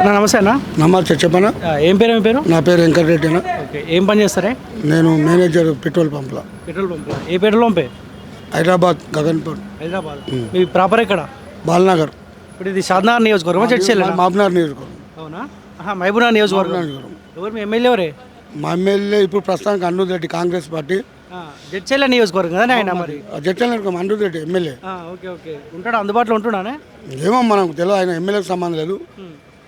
నమస్తే అన్న. నమస్తే చెప్పనా. ఏం పేరు? మీ పేరు? నా పేరు వెంకటరెడ్డి అన్న. ఓకే, ఏం పని చేస్తారే? నేను మేనేజర్ పెట్రోల్ పంప్లో. Petrol pump? ఏ పెట్రోల్ పంపే? హైదరాబాద్ గగన్పూర్. హైదరాబాద్. మీ ప్రాపర్ ఎక్కడ? బాలనగర్. ఇప్పుడు ఇది షాద్నగర్ నియోజకవర్గం, చర్చల్ మహబూబ్నగర్ నియోజకవర్గం. అవునా? మహబూబ్నగర్ నియోజకవర్గం. ఎవరు మీ ఎమ్మెల్యే? ఎవరే మా ఎమ్మెల్యే ఇప్పుడు ప్రస్తుతానికి అనిరుద్ రెడ్డి, కాంగ్రెస్ పార్టీ. జడ్చర్ల నియోజకవర్గం కదా ఆయన? మరి Jadcherla Anirudh Reddy MLA. Okay okay, ఉంటాడు అందుబాటులో ఉంటున్నానే? ఏమో మనకు తెలియదు, ఆయన ఎమ్మెల్యేకి సంబంధం లేదు.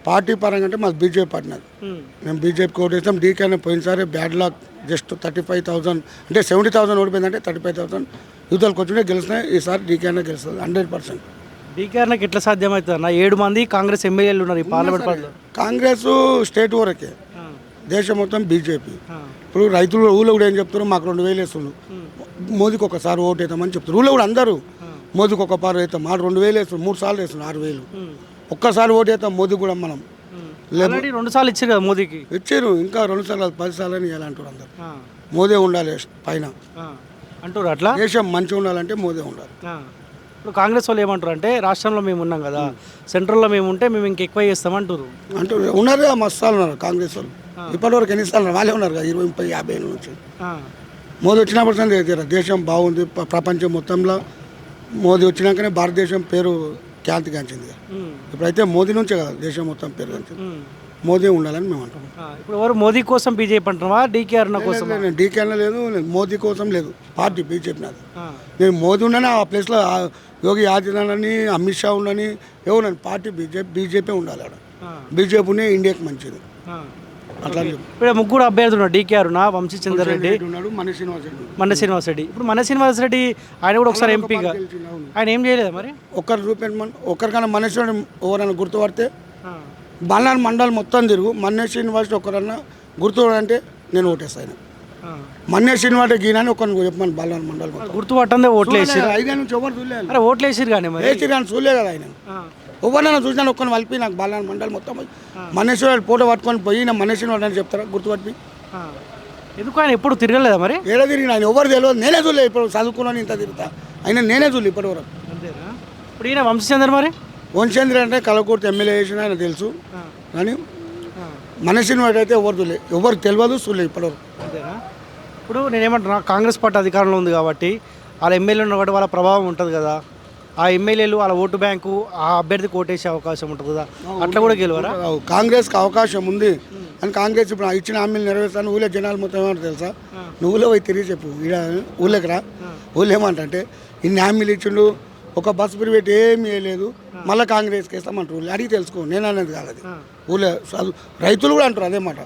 పార్టీ పరంగా అంటే మాది బీజేపీ పార్టీ నాది. మేము బీజేపీకి ఓటు వేస్తాం. డీకేనే పోయినసారి బ్యాడ్ లక్, జస్ట్ 35,000 అంటే 70,000 ఓడిపోయిందంటే 35,000 యూతలకు వచ్చినా గెలిచినాయి. ఈసారి డీకేనే గెలుస్తుంది 100%. డీకేఆర్కి ఎట్లా సాధ్యమవుతుంది అన్న? 7 మంది కాంగ్రెస్ ఎమ్మెల్యేలు ఉన్నారు ఈ పార్లమెంట్ పార్టీలో. కాంగ్రెస్ స్టేట్ వరకే, దేశం మొత్తం బీజేపీ. ఇప్పుడు రైతులు ఊళ్ళో కూడా ఏం చెప్తారు, మాకు 2,000 వేస్తున్నారు, మోదీకి ఒకసారి ఓటు వేద్దామని చెప్తారు. ఊళ్ళో కూడా అందరూ మోదీకి ఒక పారు వేస్తాం, మాకు 2,000 వేస్తున్నారు, 3 సార్లు వేస్తున్నారు 6,000. ఒక్కసారి ఓటు వేస్తాం మోదీ కూడా మనం. 2 సార్లు ఇచ్చారు కదా మోదీకి. ఇచ్చారు, ఇంకా 2 సార్లు 10 సార్లు అని ఇవ్వాలంటారు అందరు. మోదీ ఉండాలి పైన అంటారు. అట్లా దేశం మంచిగా ఉండాలంటే మోదీ ఉండాలి. ఇప్పుడు కాంగ్రెస్ వాళ్ళు ఏమంటారు అంటే, రాష్ట్రంలో మేము ఉన్నాం కదా, సెంట్రల్లో మేము ఉంటే మేము ఇంకెక్కువ చేస్తామంటారు. అంటారు. ఉన్నారు మస్తాలు ఉన్నారు కాంగ్రెస్ వాళ్ళు. ఇప్పటివరకు ఎన్నిసార్లు వాళ్ళే ఉన్నారు కదా, 20, 30, 50 నుంచి. మోదీ వచ్చినప్పుడు దేశం బాగుంది. ప్రపంచం మొత్తంలో మోదీ వచ్చినాకనే భారతదేశం పేరు ఖ్యాతిగాంచింది. ఇప్పుడైతే మోదీ నుంచే కదా దేశం మొత్తం పేరు గాంచింది. మోదీ ఉండాలని మేము అంటాం. ఇప్పుడు ఎవరు మోదీ కోసం బీజేపీ అంటున్నావా, డీకేఆర్ కోసం? నేను డీకేఆర్ లేదు, నేను మోదీ కోసం లేదు. పార్టీ బీజేపీ నాది. నేను మోదీ ఉండని ఆ ప్లేస్లో యోగి ఆదిత్యనాథ్ అని, అమిత్ షా ఉండని, ఎవరు పార్టీ బీజేపీ ఉండాలి. ఆడ బీజేపీ ఉండే ఇండియాకి మంచిది. అట్లా ఇప్పుడు 3 అభ్యర్థులు ఉన్నారు. డీకేఆర్ వంశీ చందర్ రెడ్డి ఉన్నాడు, మన శ్రీనివాస్ రెడ్డి. ఇప్పుడు మన శ్రీనివాస్ రెడ్డి ఆయన కూడా ఒకసారి ఎంపీగా, ఆయన ఏం చేయలేదు మరి? ఒక్కరికన్నా మనీష్ ఎవరైనా గుర్తుపడితే బల్లాన్ మండల్ మొత్తం తిరుగు, మన్నే శ్రీనివాస్ ఒకరన్నా గుర్తుపడంటే నేను ఓటేస్తాను. మన్నే శ్రీనివాస్ గీనని ఒకరిని చెప్పమని బల్లాన్ మండల్ గుర్తుపట్టందే ఓట్లు వేసారు. 5 నుంచి ఎవరు చూడలేదు. అరే ఓట్లు వేసారు కానీ వేసి కానీ చూడలేదు కదా ఆయన. ఎవరినైనా చూసినా ఒక్కరిని కలిపి నాకు బల్లాన్ మండల్ మొత్తం మన్నేశ్వర ఫోటో పట్టుకొని పోయి నా మన్నేశ్వర అని చెప్తారా గుర్తుపట్టి? ఎందుకు ఆయన ఎప్పుడు తిరగలేదా మరి? ఏడా తిరిగిన ఆయన ఎవరు తెలియదు, నేనే చూడలేదు. ఇప్పుడు చదువుకున్నాను ఇంత తిరుగుతా, ఆయన నేనే చూడలేదు ఇప్పటివరకు. అంతేనా? ఇప్పుడు ఈయన వంశీచంద్ర మరి? వంశీచంద్ర అంటే కలకూర్తి ఎమ్మెల్యే చేసిన ఆయన తెలుసు, కానీ మనిషిని వాటి అయితే ఎవరు చూడలేదు, ఎవరికి తెలియదు, చూడలేదు ఇప్పటివరకు. అంతేనా? ఇప్పుడు నేనేమంటున్నా, కాంగ్రెస్ పార్టీ అధికారంలో ఉంది కాబట్టి వాళ్ళ ఎమ్మెల్యేలు ఉన్న వాళ్ళ ప్రభావం ఉంటుంది కదా, ఆ ఎమ్మెల్యేలు వాళ్ళ ఓటు బ్యాంకు ఆ అభ్యర్థికి ఓటేసే అవకాశం ఉంటుంది కదా, అట్లా కూడా గెలవరా? కాంగ్రెస్కి అవకాశం ఉంది అని కాంగ్రెస్ ఇప్పుడు ఇచ్చిన హామీలు నెరవేర్స్తాను. ఊళ్ళో జనాలు మొత్తం ఏమంటారు తెలుసా? నువ్వులో పోయి తిరిగి చెప్పు, ఊళ్ళోకి రా. ఊళ్ళో ఏమంటే ఇన్ని హామీలు ఇచ్చిండు, ఒక బస్సు ప్రైవేట్ ఏమీ వేయలేదు, మళ్ళీ కాంగ్రెస్కి వేస్తామంటారు. అడిగి తెలుసుకో, నేను అనేది కాదు అది. ఊళ్ళో రైతులు కూడా అంటారు అదే మాట.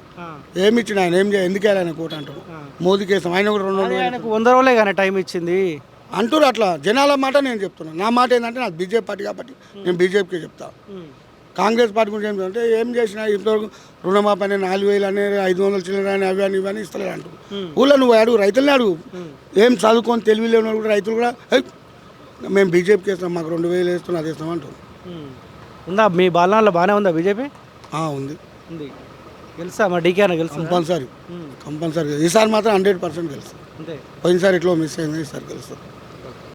ఏమి ఇచ్చిన ఆయన ఏం చేయాలి, ఎందుకు వేయాలి ఆయన కోట అంటారు. మోదీకి వేస్తాం, ఆయన కూడా 100 రోజులే కానీ టైం ఇచ్చింది అంటారు. అట్లా జనాల మాట నేను చెప్తున్నాను. నా మాట ఏంటంటే నాకు బీజేపీ పార్టీ కాబట్టి నేను బీజేపీకి చెప్తా. కాంగ్రెస్ పార్టీ గురించి ఏమిటంటే ఏం చేసినా ఇంతవరకు రుణమాపి అని 4,000 అని 500 చిల్లర అని అవి అని ఇవన్నీ ఇస్తలేదు అంటారు. ఊళ్ళో నువ్వు అడుగు, రైతులనే అడుగు. ఏం చదువుకొని తెలివి లేని కూడా రైతులు కూడా మేము బీజేపీకి వేస్తాం, మాకు 2,000 వేస్తున్నాం, అది ఇస్తాం అంటారు. ఉందా మీ బాలనాల్లో బాగానే ఉందా బీజేపీ? ఉంది. గెలుస్తా మా డీకేఆర్ గెలుస్తా కంపల్సరీ. ఈసారి మాత్రం 100% గెలుస్తాం. పోయినసారి ఇట్లా మిస్ అయింది, ఈసారి గెలుస్తాం.